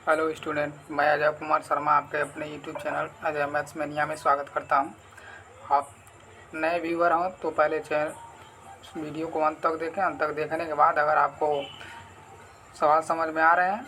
Hello student, मैं अजय कुमार शर्मा आपके अपने YouTube channel Ajay maths mania में स्वागत करता हूं। आप नए व्यूअर हों तो पहले चैनल वीडियो को अंत तक देखें। अंत तक देखने के बाद अगर आपको सवाल समझ में आ रहे हैं,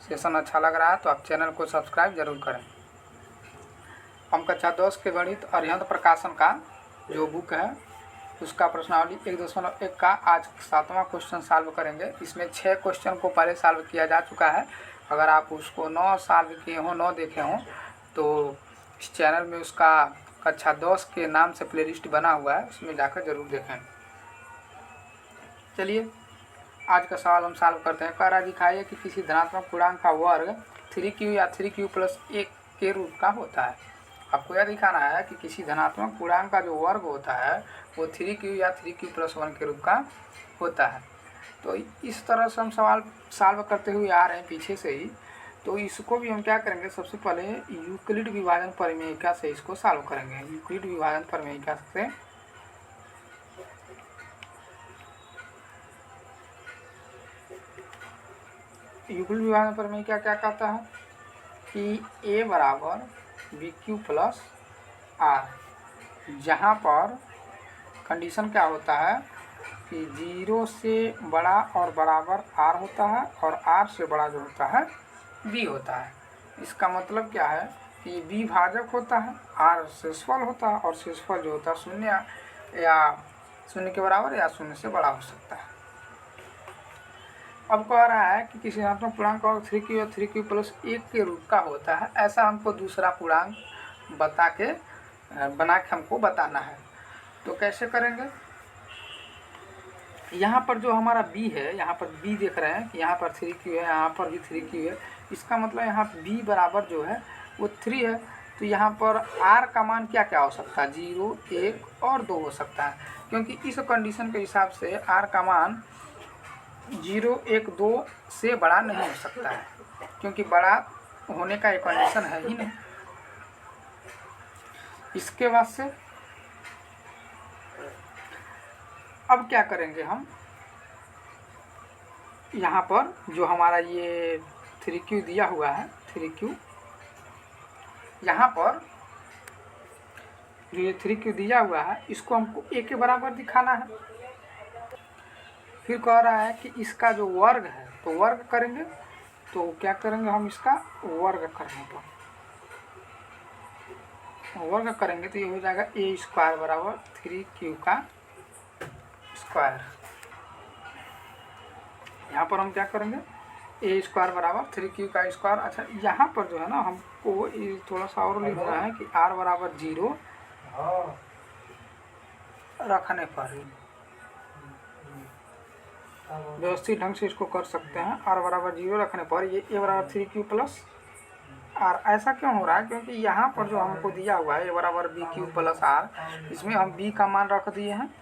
सेशन अच्छा लग रहा है, तो आप चैनल को सब्सक्राइब जरूर करें। हम कक्षा 10 के गणित अरिहंत प्रकाशन का जो बुक है उसका प्रश्नावली 1.1 का आज 7वां क्वेश्चन सॉल्व करेंगे। इसमें 6 क्वेश्चन को पहले सॉल्व किया जा चुका है। अगर आप उसको 9 सॉल्व किए हों, 9 देखे हों, तो इस चैनल में उसका कक्षा 10 के नाम से प्लेलिस्ट बना हुआ है, उसमें जाकर जरूर देखें। चलिए आज का सवाल हम सॉल्व करते हैं। कह रहा दिखाइए कि किसी धनात्मक पूर्णांक का वर्ग 3q या 3q प्लस 1 के रूप का होता है। आपको यह दिखाना है कि किसी धनात्मक पूर्णांक का जो वर्ग होता है वो 3q या 3q प्लस 1 के रूप का होता है। तो इस तरह से हम सवाल सॉल्व करते हुए आ रहे हैं पीछे से ही। तो इसको भी हम क्या करेंगे, सबसे पहले यूक्लिड विभाजन परिमेयिका से इसको सॉल्व करेंगे। यूक्लिड विभाजन परिमेयिका से यूक्लिड विभाजन परिमेयिका क्या कहता है कि a बराबर bq प्लस r, जहाँ पर कंडीशन क्या होता है कि 0 से बड़ा और बराबर r होता है और r से बड़ा जो होता है b होता है। इसका मतलब क्या है कि b भाजक होता है, r शेषफल होता है और शेषफल जो होता है शून्य या शून्य के बराबर या शून्य से बड़ा हो सकता है। अब कह रहा है कि किसी धनात्मक पूर्णांक और 3q या 3q प्लस 1 के रूप का होता है। ऐसा हमको दूसरा पूर्णांक बना के हमको बताना है। तो कैसे करेंगे, यहाँ पर जो हमारा b है, यहाँ पर b देख रहे हैं कि यहाँ पर 3q है, यहाँ पर भी 3q है। इसका मतलब यहाँ b बराबर जो है वो 3 है। तो यहाँ पर r का मान क्या क्या हो सकता है, 0, 1 और 2 हो सकता है, क्योंकि इस कंडीशन के हिसाब से r का मान 0, 1, 2 से बड़ा नहीं हो सकता है, क्योंकि बड़ा होने का एक कंडीशन है ही नहीं। इसके बाद से अब क्या करेंगे, हम यहाँ पर जो हमारा ये 3q दिया हुआ है, 3q यहाँ पर जो ये 3q दिया हुआ है इसको हमको a के बराबर दिखाना है। फिर कह रहा है कि इसका जो वर्ग है तो वर्ग करेंगे। तो क्या करेंगे, हम इसका वर्ग करने पर वर्ग करेंगे तो ये हो जाएगा a स्क्वायर बराबर 3q का स्क्वायर। यहाँ पर हम क्या करेंगे, a स्क्वायर बराबर 3q का स्क्वायर। अच्छा, यहाँ पर जो है ना हमको थोड़ा सा और लिखना है कि r बराबर 0 रखने पर व्यवस्थित ढंग से इसको कर सकते हैं। r बराबर 0 रखने पर ये a बराबर 3q प्लस r। ऐसा क्यों हो रहा है, क्योंकि यहाँ पर जो हमको दिया हुआ है a बराबर bq प्लस r, इसमें हम b का मान रख दिए हैं।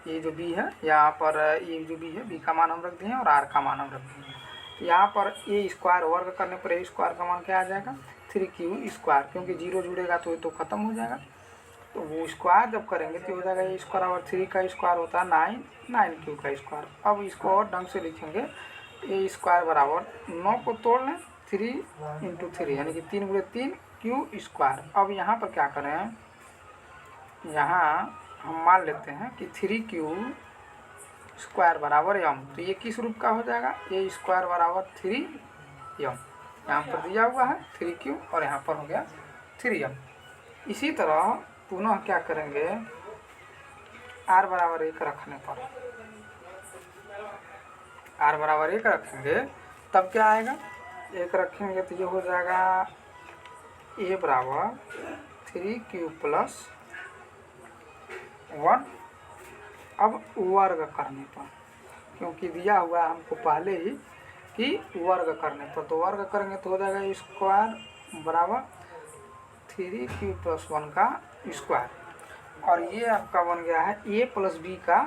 ये जो b है, यहाँ पर ये जो b है b का मान हम रख दिए हैं और r का मान हम रख दिए हैं। तो यहाँ पर a स्क्वायर वर्ग करने पर a स्क्वायर का मान क्या आ जाएगा, 3q स्क्वायर, क्योंकि 0 जुड़ेगा तो ये तो खत्म हो जाएगा। तो वो स्क्वायर जब करेंगे तो हो जाएगा ए स्क्वायर और 3 का स्क्वायर होता है 9, 9q का स्क्वायर। अब इसको और ढंग से लिखेंगे, ए स्क्वायर बराबर 9 को तोड़ लें 3 इंटू 3 यानी कि 3 गुणे 3 q स्क्वायर। अब यहाँ पर क्या करें, यहाँ हम मान लेते हैं कि 3q स्क्वायर बराबर m। तो ये किस रूप का हो जाएगा, ए स्क्वायर बराबर 3m। यहाँ पर दिया हुआ है 3q और यहाँ पर हो गया 3m। इसी तरह पुनः क्या करेंगे, r बराबर 1 रखने पर r बराबर 1 रखेंगे तब क्या आएगा, 1 रखेंगे तो ये हो जाएगा a बराबर 3q प्लस 1। अब वर्ग करने पर, क्योंकि दिया हुआ है हमको पहले ही कि वर्ग करने पर, तो वर्ग करेंगे तो हो जाएगा स्क्वायर बराबर 3q प्लस 1 का स्क्वायर। और ये आपका बन गया है a प्लस b का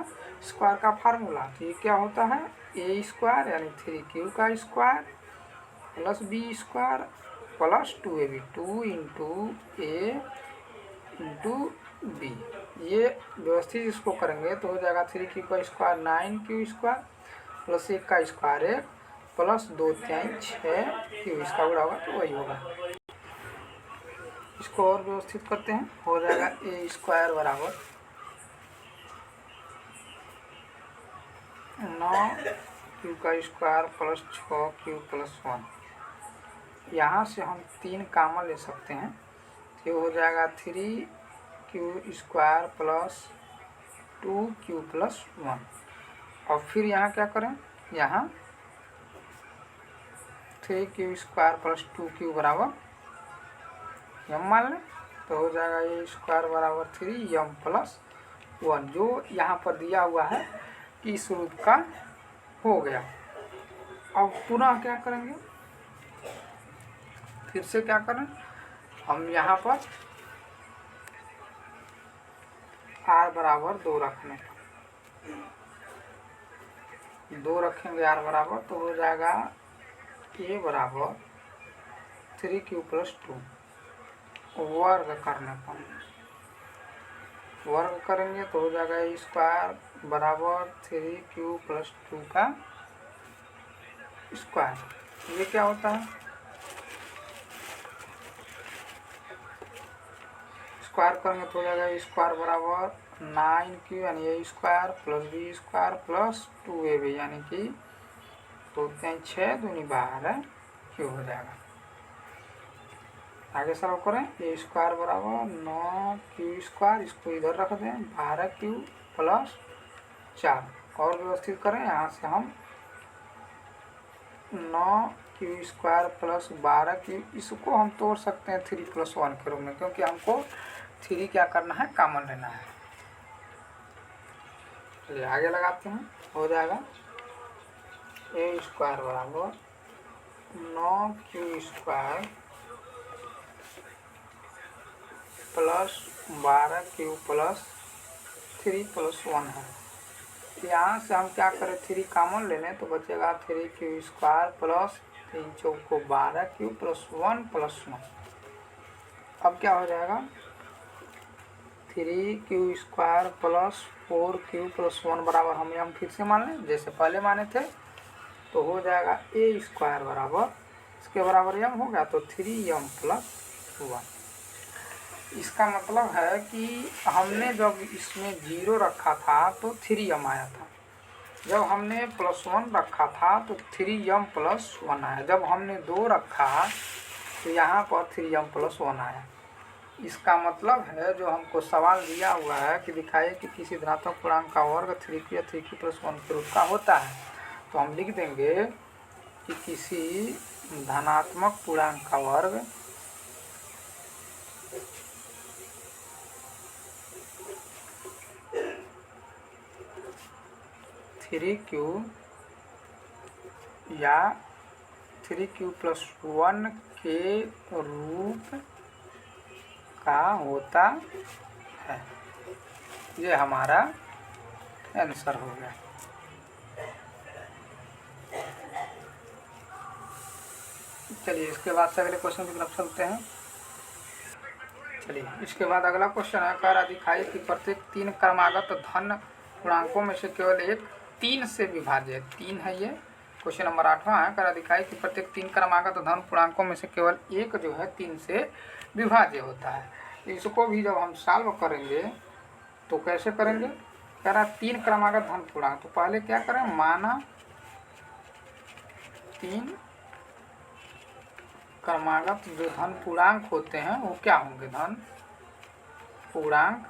स्क्वायर का फार्मूला। तो ये क्या होता है, a स्क्वायर यानी 3q का square plus b square plus 2ab, 2 into a into b। ये व्यवस्थित इसको करेंगे तो हो जाएगा 3q का स्क्वायर 9q स्क्वायर प्लस 1 का स्क्वायर 1 प्लस 2 3 6 क्यू, इसका गुणा होगा तो वही होगा। इसको और व्यवस्थित करते हैं, हो जाएगा ए स्क्वायर बराबर 9 क्यू का स्क्वायर प्लस 6 क्यू प्लस 1। यहाँ से हम 3 कॉमन ले सकते हैं, तो हो जाएगा 3 Q square plus 2 Q plus 1। और फिर यहाँ क्या करें, यहाँ 3 क्यू स्क्वायर प्लस 2 क्यू बराबर यम मान लें, तो हो जाएगा ये स्क्वायर बराबर 3 यम प्लस 1, जो यहाँ पर दिया हुआ है कि इस रूप का हो गया। अब पुनः क्या करेंगे, फिर से क्या करें, हम यहाँ पर r बराबर 2 रखने, 2 रखेंगे r बराबर, तो हो जाएगा a बराबर 3 क्यू प्लस 2। वर्ग करने पर वर्ग करेंगे तो हो जाएगा a स्क्वायर बराबर 3 क्यू प्लस 2 का स्क्वायर। ये क्या होता है, स्क्वायर करेंगे तो हो जाएगा स्क्वायर बराबर 9 क्यू यानी a square plus b square plus 2ab यानी कि 2 3 6 दूनी 12 क्यू हो जाएगा। आगे सॉल्व करें, ए स्क्वायर बराबर 9 क्यू स्क्वायर, इसको इधर रख दें 12 क्यू प्लस 4, और व्यवस्थित करें, यहाँ से हम 9 क्यू स्क्वायर प्लस 12 क्यू, इसको हम तोड़ सकते हैं 3 प्लस 1 के रूप में, क्योंकि हमको 3 क्या करना है, कॉमन लेना है। चलिए आगे लगाते हैं, हो जाएगा ए स्क्वायर बराबर 9 Q square plus 12 Q plus 3 plus 1 है। यहाँ से हम क्या करें, 3 कॉमन ले लें तो बचेगा 3 क्यू स्क्वायर प्लस 3 चौको 12 क्यू प्लस 1 प्लस 1। अब क्या हो जाएगा, 3 Q square plus 4 Q plus 1 बराबर हम यम फिर से मान लें जैसे पहले माने थे, तो हो जाएगा ए स्क्वायर बराबर, इसके बराबर यम हो गया तो 3 यम प्लस 1। इसका मतलब है कि हमने जब इसमें 0 रखा था तो 3 यम आया था, जब हमने प्लस 1 रखा था तो 3 यम प्लस 1 आया, जब हमने 2 रखा तो यहाँ पर 3 यम प्लस 1 आया। इसका मतलब है जो हमको सवाल दिया हुआ है कि दिखाइए कि किसी धनात्मक पूर्णांक का वर्ग 3q या 3q प्लस 1 के रूप का होता है, तो हम लिख देंगे कि किसी धनात्मक पूर्णांक का वर्ग 3q या 3q प्लस 1 के रूप का होता है। ये हमारा आंसर हो गया। चलिए इसके बाद से अगले क्वेश्चन की तरफ चलते हैं। चलिए इसके बाद अगला क्वेश्चन है, कह रहा दिखाई कि प्रत्येक 3 क्रमागत धन पूर्णांकों में से केवल एक 3 से विभाज्य, 3 है ये क्वेश्चन नंबर 8वां है। कह रहा दिखाई कि प्रत्येक 3 क्रमागत धन पूर्णांकों में से केवल एक जो है 3 से विभाज्य होता है। इसको भी जब हम सॉल्व करेंगे तो कैसे करेंगे, कह रहा 3 क्रमागत धन पूर्णांक, तो पहले क्या करें, माना 3 क्रमागत जो धन पूर्णांक होते हैं वो क्या होंगे, धन पूर्णांक,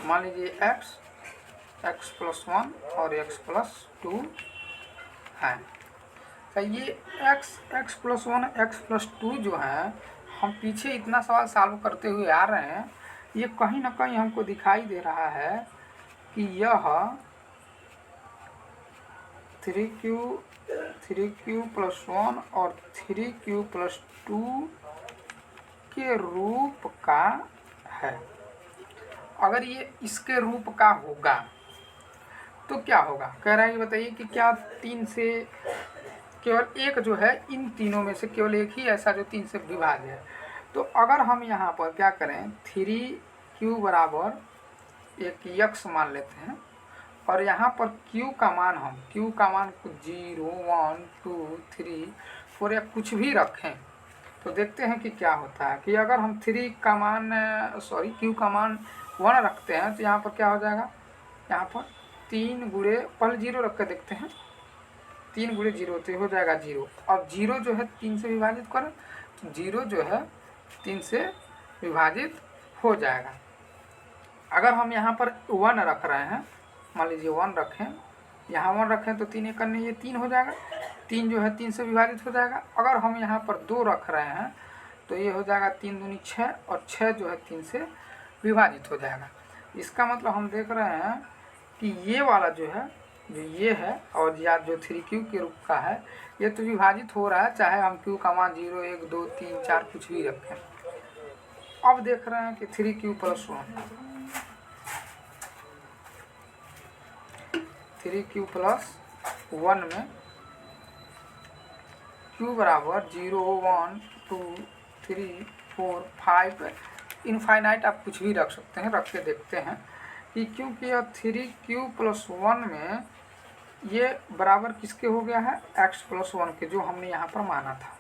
मान लीजिए x प्लस 1 और x प्लस 2 है। तो ये x प्लस 1 x प्लस 2 जो है, हम पीछे इतना सवाल सॉल्व करते हुए आ रहे हैं, ये कहीं ना कहीं हमको दिखाई दे रहा है कि यह 3q प्लस 1 और 3q प्लस 2 के रूप का है। अगर ये इसके रूप का होगा तो क्या होगा, कह रहा है कि बताइए कि क्या 3 से केवल एक जो है, इन तीनों में से केवल एक ही ऐसा जो 3 से विभाज्य है। तो अगर हम यहाँ पर क्या करें, 3q बराबर एक यक्ष मान लेते हैं, और यहाँ पर q का मान हम q का मान 0 1 2 3 4 या कुछ भी रखें तो देखते हैं कि क्या होता है कि अगर हम 3 का मान q का मान 1 रखते हैं तो यहाँ पर क्या हो जाएगा, यहाँ पर 3 गुणे पहले 0 रख कर देखते हैं, 3 गुणे 0 तो हो जाएगा 0। अब 0 जो है 3 से विभाजित करें, 0 जो है 3 से विभाजित हो जाएगा। अगर हम यहाँ पर 1 रख रहे हैं, मान लीजिए 1 रखें, यहाँ 1 रखें तो 3 एकम में ये 3 हो जाएगा, 3 जो है 3 से विभाजित हो जाएगा। अगर हम यहाँ पर 2 रख रहे हैं तो ये हो जाएगा 3 दूनी 6 और 6 जो है 3 से विभाजित हो जाएगा। इसका मतलब हम देख रहे हैं कि ये वाला जो है, जो ये है और या जो 3q के रूप का है, ये तो विभाजित हो रहा है, चाहे हम q का मान 0 1 2 3 4 कुछ भी रखें। अब देख रहे हैं कि 3q + 1, 3q + 1 में q बराबर 0 1 2 3 4 5 इनफाइनाइट आप कुछ भी रख सकते हैं, रख के देखते हैं कि क्योंकि यह 3q + 1 में ये बराबर किसके हो गया है, x + 1 के, जो हमने यहाँ पर माना था,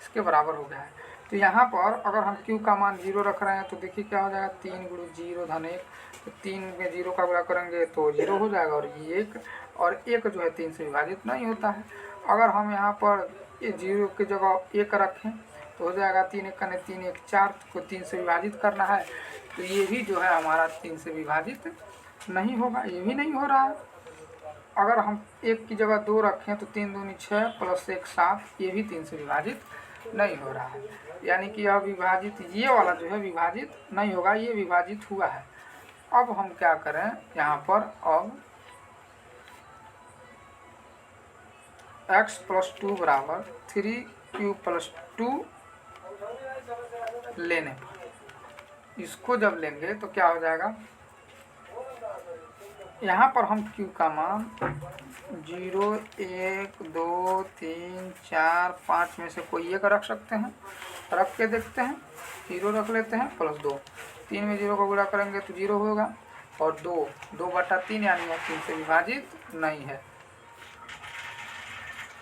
इसके बराबर हो गया है। तो यहाँ पर अगर हम q का मान 0 रख रहे हैं तो देखिए क्या हो जाएगा, 3 × 0 = 1, तो 3 में 0 का गुणा करेंगे तो 0 हो जाएगा, और ये 1 और 1 जो है 3 से विभाजित नहीं होता है। अगर हम यहाँ पर 0 की जगह 1 रखें तो हो जाएगा 3 × 1 = 3 1 4 को 3 से विभाजित करना है, तो ये भी जो है हमारा 3 से विभाजित नहीं होगा, ये भी नहीं हो रहा है। अगर हम 1 की जगह 2 रखें तो 3 दूनी 6 + 1 7, ये भी 3 से विभाजित नहीं हो रहा है, यानी कि यह विभाजित, ये वाला जो है विभाजित नहीं होगा, ये विभाजित हुआ है। अब हम क्या करें, यहाँ पर अब x + 2 बराबर 3q + 2 लेने पर, इसको जब लेंगे तो क्या हो जाएगा, यहाँ पर हम q का मान 0 1 2 3 4 5 में से कोई एक रख सकते हैं, रख के देखते हैं। 0 रख लेते हैं +2, 3 में 0 को गुणा करेंगे तो 0 होगा, और 2/3 यानी यह 3 से विभाजित नहीं है।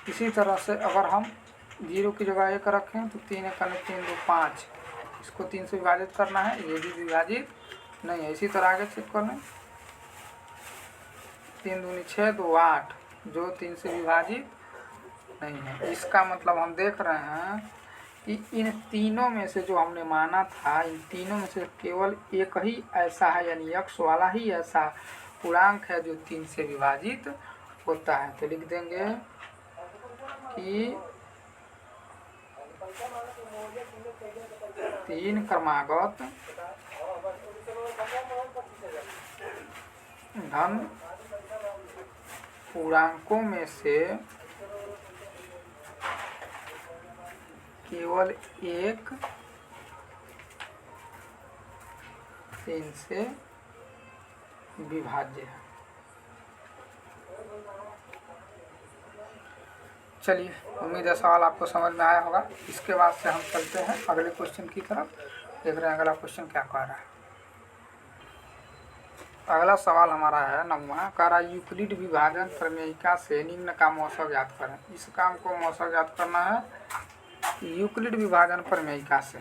इसी तरह से अगर हम 0 की जगह 1 रखें तो 3 × 3 2 5, इसको 3 से विभाजित करना है, ये भी विभाजित नहीं है। इसी तरह आगे चेक कर लें, 3 दूनी 6 2 8, जो 3 से विभाजित नहीं है। इसका मतलब हम देख रहे हैं कि इन तीनों में से जो हमने माना था, इन तीनों में से केवल एक ही ऐसा है, यानी x वाला ही ऐसा पूर्णांक है जो 3 से विभाजित होता है। तो लिख देंगे कि 3 क्रमागत धन पूर्णांकों में से केवल एक 3 से विभाज्य है। चलिए, उम्मीद है सवाल आपको समझ में आया होगा। इसके बाद से हम चलते हैं अगले क्वेश्चन की तरफ। देख रहे हैं अगला क्वेश्चन क्या कह रहा है। अगला सवाल हमारा है 9वां, कह रहा यूक्लिड विभाजन प्रमेयिका से निम्न का मौसम ज्ञात करें। इस काम को मौसम ज्ञात करना है यूक्लिड विभाजन प्रमेयिका से।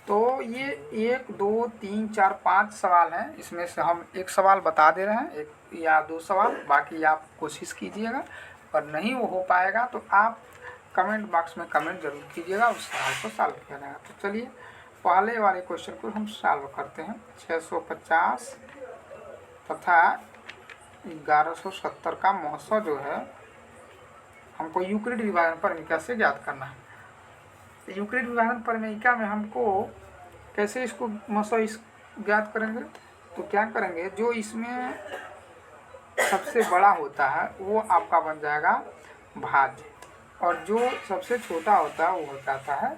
तो ये 1 2 3 4 5 सवाल हैं, इसमें से हम एक सवाल बता दे रहे हैं, एक या 2 सवाल, बाकी आप कोशिश कीजिएगा, और नहीं वो हो पाएगा तो आप कमेंट बॉक्स में कमेंट जरूर कीजिएगा, उस सवाल को सॉल्व किया जाएगा। तो चलिए पहले वाले क्वेश्चन को हम सॉल्व करते हैं। 650 तथा 1170 का मौसा जो है हमको यूक्लिड विभाजन प्रमेयिका से ज्ञात करना है। यूक्लिड विभाजन प्रमेयिका में हमको कैसे इसको मौसा ज्ञात करेंगे, तो क्या करेंगे, जो इसमें सबसे बड़ा होता है वो आपका बन जाएगा भाज्य, और जो सबसे छोटा होता है वो हो जाता है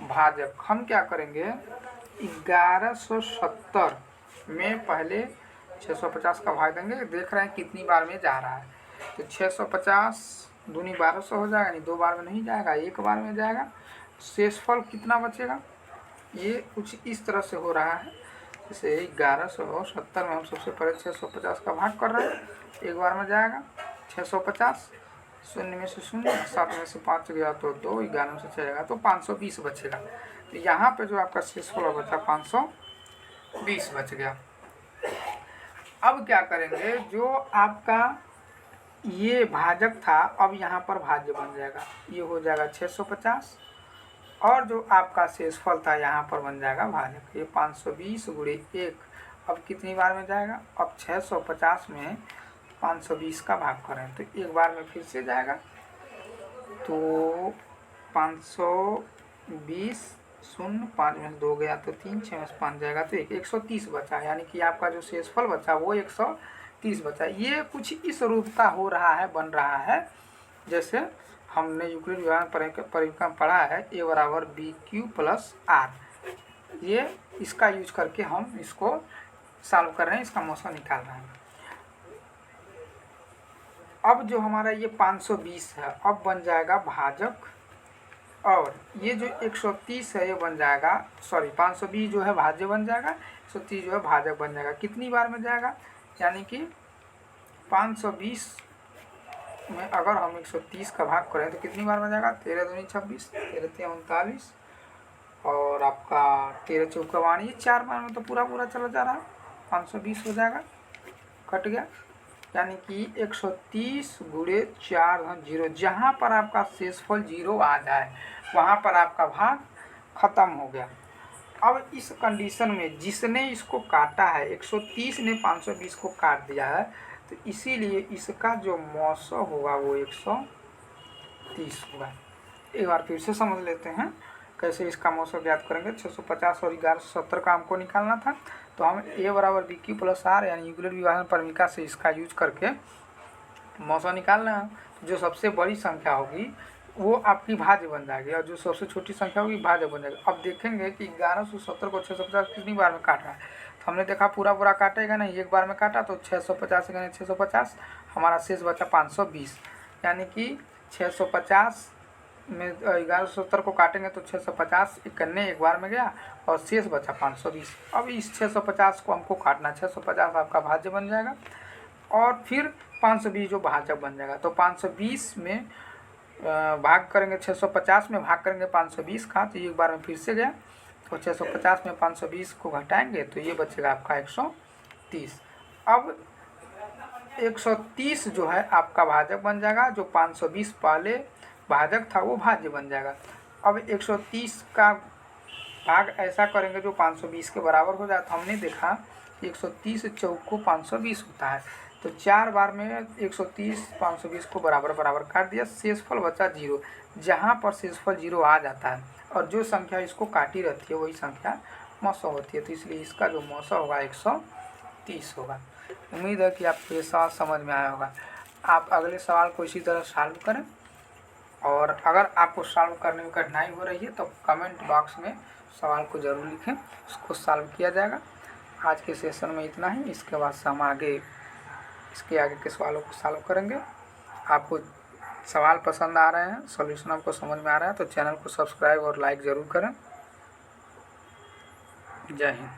भाजक। हम क्या करेंगे, 1170 में पहले 650 का भाग देंगे, देख रहे हैं कितनी बार में जा रहा है। तो 650 दूनी 1200 हो जाएगा, यानी 2 बार में नहीं जाएगा, 1 बार में जाएगा। शेषफल कितना बचेगा, ये कुछ इस तरह से हो रहा है। जैसे 1170 में हम सबसे पहले 650 का भाग कर रहे हैं, एक बार में जाएगा 650, शून्य में से शून्य, 7 में से 5 गया तो 2, 11 में से 6 जाएगा तो 520 बचेगा। तो यहाँ पे जो आपका शेषफल बचा 520 बच गया। अब क्या करेंगे, जो आपका ये भाजक था अब यहाँ पर भाज्य बन जाएगा, ये हो जाएगा 650, और जो आपका शेषफल था यहाँ पर बन जाएगा भाजक। ये 520 गुणे 1 अब कितनी बार में जाएगा, अब 650 में 520 का भाग करें तो एक बार में फिर से जाएगा, तो 520 शून्य, 5 में से 2 गया तो 3, 6 में से 5 जाएगा तो 130 बचा, यानी कि आपका जो शेषफल बचा वो 130 बचा। ये कुछ इस रूप का हो रहा है, बन रहा है जैसे हमने यूक्लिड व्यवहार परिक्रमा पढ़ा है, a बराबर बी क्यू प्लस आर। ये इसका यूज करके हम इसको सॉल्व कर रहे हैं, इसका मौसा निकाल रहे हैं। अब जो हमारा ये 520 है अब बन जाएगा भाजक, और ये जो 130 है ये बन जाएगा, सॉरी 520 जो है भाज्य बन जाएगा, 130 जो है भाजक बन जाएगा। कितनी बार में जाएगा, यानी कि 520 में अगर हम 130 का भाग करें तो कितनी बार में जाएगा, 13 दूनी 26, 13 39, और आपका 13 चौका 22, 4 बार में तो पूरा चला जा रहा है, 520 हो जाएगा, कट गया। यानी कि 130 गुणे 4 धन 0, जहाँ पर आपका शेषफल 0 आ जाए वहाँ पर आपका भाग खत्म हो गया। अब इस कंडीशन में जिसने इसको काटा है, 130 ने 520 को काट दिया है, तो इसीलिए इसका जो मौसा होगा वो 130 होगा। एक बार फिर से समझ लेते हैं कैसे इसका मौसा ज्ञात करेंगे। 650 और 1170 का हमको निकालना था, तो हम a बराबर बी क्यू प्लस आर यानी यूक्लिड विभाजन परिमिका से इसका यूज करके मौसा निकालना है। जो सबसे बड़ी संख्या होगी वो आपकी भाज्य बन जाएगी, और जो सबसे छोटी संख्या होगी भाज्य बन जाएगी। अब देखेंगे कि 1170 को 650 कितनी बार में काट रहा है, तो हमने देखा पूरा काटेगा नहीं, एक बार में काटा तो 650 से 650, हमारा शेष बचा 520, यानी कि 650 में 1170 को काटेंगे तो 650 इकन्ने एक बार में गया और शेष बचा 520। अब इस 650 को हमको काटना, 650 आपका भाज्य बन जाएगा और फिर 520 जो भाजक बन जाएगा। तो 520 में भाग करेंगे, 650 में भाग करेंगे 520 का, तो एक बार में फिर से गया, तो 650 में 520 को घटाएंगे तो ये बचेगा आपका 130। अब 130 जो है आपका भाजक बन जाएगा, जो 520 पहले भाजक था वो भाज्य बन जाएगा। अब 130 का भाग ऐसा करेंगे जो 520 के बराबर हो जाए, तो हमने देखा 130 चौक को 520 होता है, तो 4 बार में 130 520 को बराबर काट दिया, शेषफल बचा 0। जहाँ पर शेषफल 0 आ जाता है और जो संख्या इसको काटी रहती है वही संख्या मौसा होती है, तो इसलिए इसका जो मौसा होगा 130 होगा। उम्मीद है कि आपको ये सवाल समझ में आया होगा। आप अगले सवाल को इसी तरह सॉल्व करें, और अगर आपको सॉल्व करने में कठिनाई हो रही है तो कमेंट बॉक्स में सवाल को ज़रूर लिखें, उसको सॉल्व किया जाएगा। आज के सेशन में इतना ही, इसके बाद से हम इसके आगे के सवालों को सॉल्व करेंगे। आपको सवाल पसंद आ रहे हैं, सॉल्यूशन आपको समझ में आ रहा है तो चैनल को सब्सक्राइब और लाइक ज़रूर करें। जय हिंद।